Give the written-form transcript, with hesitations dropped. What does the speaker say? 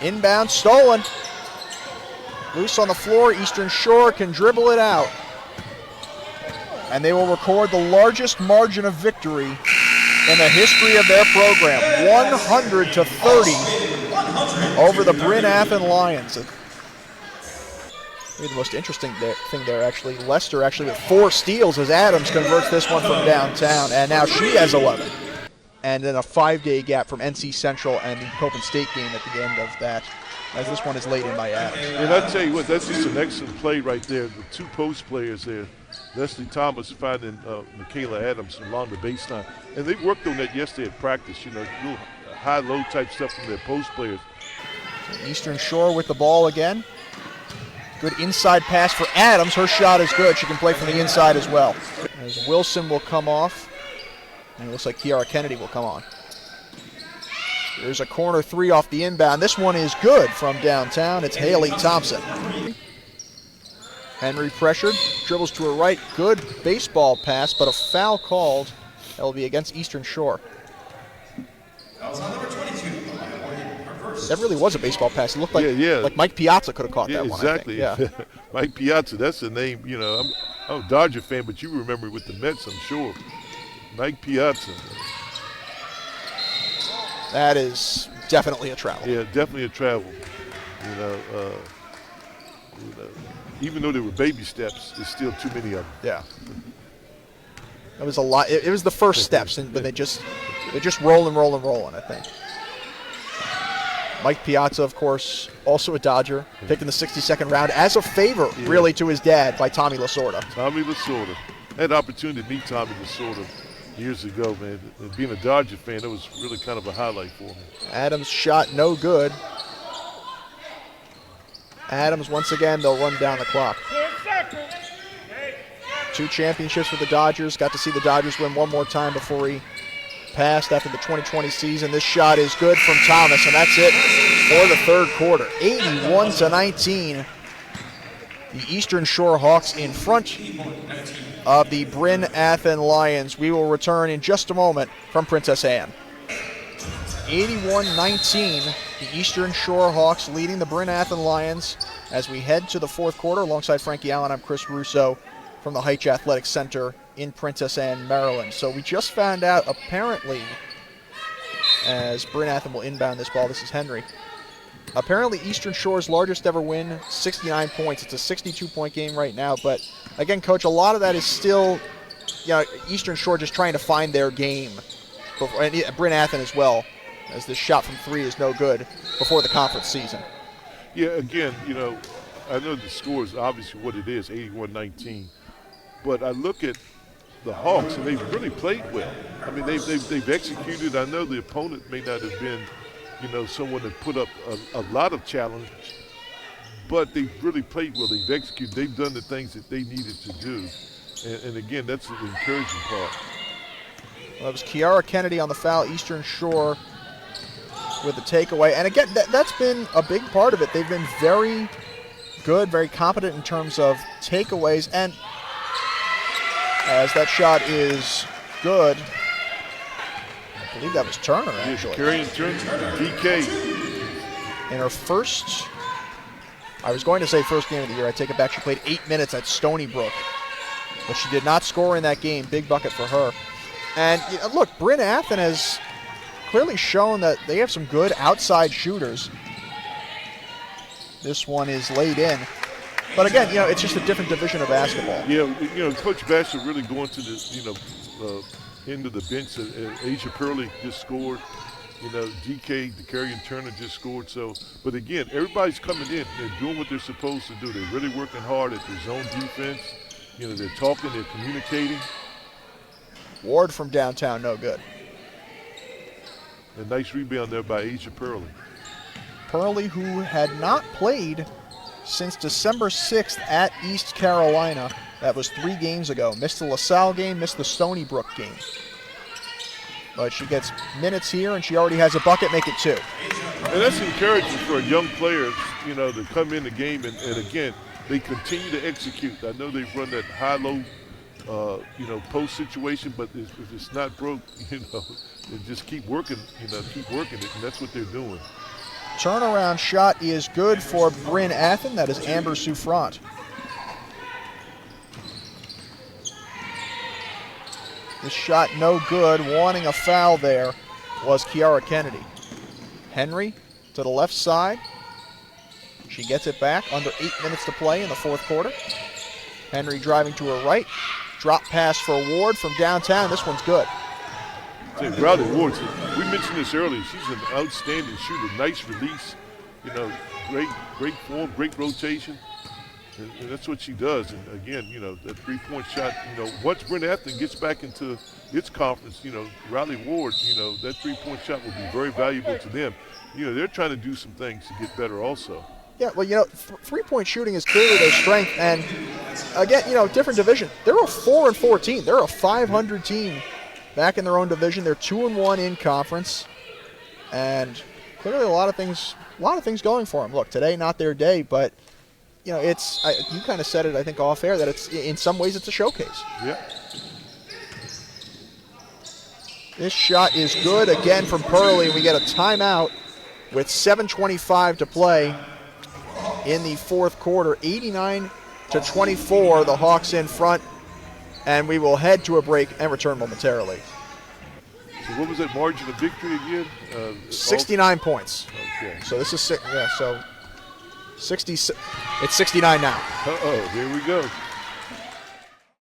Inbound stolen. Loose on the floor. Eastern Shore can dribble it out. And they will record the largest margin of victory in the history of their program. 100-30 over the Bryn Athyn Lions. Maybe the most interesting thing there, actually, Lester actually with 4 steals as Adams converts this one from downtown, and now she has 11. And then a 5-day gap from NC Central and the Copen State game at the end of that, as this one is laid in by Adams. And I tell you what, that's just an excellent play right there. The 2 post players there, Leslie Thomas finding Michaela Adams along the baseline. And they worked on that yesterday at practice, little high-low type stuff from their post players. So Eastern Shore with the ball again. Good inside pass for Adams. Her shot is good. She can play from the inside as well. As Wilson will come off. And it looks like Kiara Kennedy will come on. There's a corner 3 off the inbound. This one is good from downtown. It's Haley Thompson. Henry pressured, dribbles to her right. Good baseball pass, but a foul called. That will be against Eastern Shore. That really was a baseball pass. It looked like, like Mike Piazza could have caught that one. Exactly. I think. Yeah. Mike Piazza, that's the name. I'm a Dodger fan, but you remember with the Mets, I'm sure. Mike Piazza. That is definitely a travel. Yeah, definitely a travel. Even though there were baby steps, there's still too many of them. Yeah. That was a lot. It was the first steps, but they're just rolling, I think. Mike Piazza, of course, also a Dodger, picked in the 62nd round as a favor, really, to his dad by Tommy Lasorda. Tommy Lasorda. I had the opportunity to meet Tommy Lasorda years ago, man. And being a Dodger fan, that was really kind of a highlight for me. Adams' shot no good. Adams, once again, they'll run down the clock. 2 championships with the Dodgers. Got to see the Dodgers win one more time before he passed after the 2020 season. This shot is good from Thomas, and that's it for the third quarter. 81-19. The Eastern Shore Hawks in front of the Bryn Athyn Lions. We will return in just a moment from Princess Anne. 81-19, the Eastern Shore Hawks leading the Bryn Athyn Lions as we head to the fourth quarter. Alongside Frankie Allen, I'm Chris Russo from the Heights Athletic Center in Princess Anne, Maryland. So we just found out, apparently, as Bryn Athyn will inbound this ball, this is Henry. Apparently Eastern Shore's largest ever win, 69 points. It's a 62-point game right now, but again, Coach, a lot of that is still, Eastern Shore just trying to find their game. And Bryn Athyn as well, as this shot from 3 is no good before the conference season. Yeah, again, I know the score is obviously what it is, 81-19, but I look at the Hawks and they've really played well. I mean, they've executed. I know the opponent may not have been, someone that put up a lot of challenge, but they've really played well. They've executed. They've done the things that they needed to do, and again, that's the encouraging part. Well, it was Kiara Kennedy on the foul, Eastern Shore with the takeaway. And again, that's been a big part of it. They've been very good, very competent in terms of takeaways. And as that shot is good, I believe that was Turner, actually. Carrying Turner, DK. In her first, I was going to say first game of the year. I take it back. She played 8 minutes at Stony Brook, but she did not score in that game. Big bucket for her. And look, Bryn Athyn has clearly shown that they have some good outside shooters. This one is laid in. But again, it's just a different division of basketball. Yeah, Coach Bassett really going to the, end of the bench. Asia Pearley just scored. DK, DeCarrion Turner just scored. So, but again, everybody's coming in. They're doing what they're supposed to do. They're really working hard at their zone defense. They're talking, they're communicating. Ward from downtown, no good. A nice rebound there by Asia Pearley. Pearley, who had not played since December 6th at East Carolina. That was 3 games ago. Missed the LaSalle game, missed the Stony Brook game. But she gets minutes here, and she already has a bucket, make it 2. And that's encouraging for young players, to come in the game. And again, they continue to execute. I know they've run that high-low, post situation, but if it's not broke, they just keep working, keep working it, and that's what they're doing. Turnaround shot is good for Bryn Athyn. That is Amber Souffrant. This shot no good. Wanting a foul there was Kiara Kennedy. Henry to the left side. She gets it back. Under 8 minutes to play in the fourth quarter. Henry driving to her right. Drop pass for Ward from downtown. This one's good. Riley Ward, we mentioned this earlier. She's an outstanding shooter. Nice release. You know, great form, great rotation. And that's what she does. And again, you know, that three-point shot, you know, once Bryn Athyn gets back into its conference, you know, Riley Ward, you know, that three-point shot will be very valuable to them. You know, they're trying to do some things to get better also. Yeah, well, you know, three-point shooting is clearly their strength. And again, you know, different division. They're a 4-14. They're a 500 team back in their own division. They're 2-1 in conference. And clearly a lot of things going for them. Look, today not their day, but you know, you kind of said it, I think, off air, that it's in some ways it's a showcase. Yeah. This shot is good again from Pearlie. We get a timeout with 7:25 to play in the fourth quarter. 89-24, the Hawks in front, and we will head to a break and return momentarily. So what was that margin of victory again? 69 points. Okay. So this is 60. It's 69 now. Uh-oh, here we go.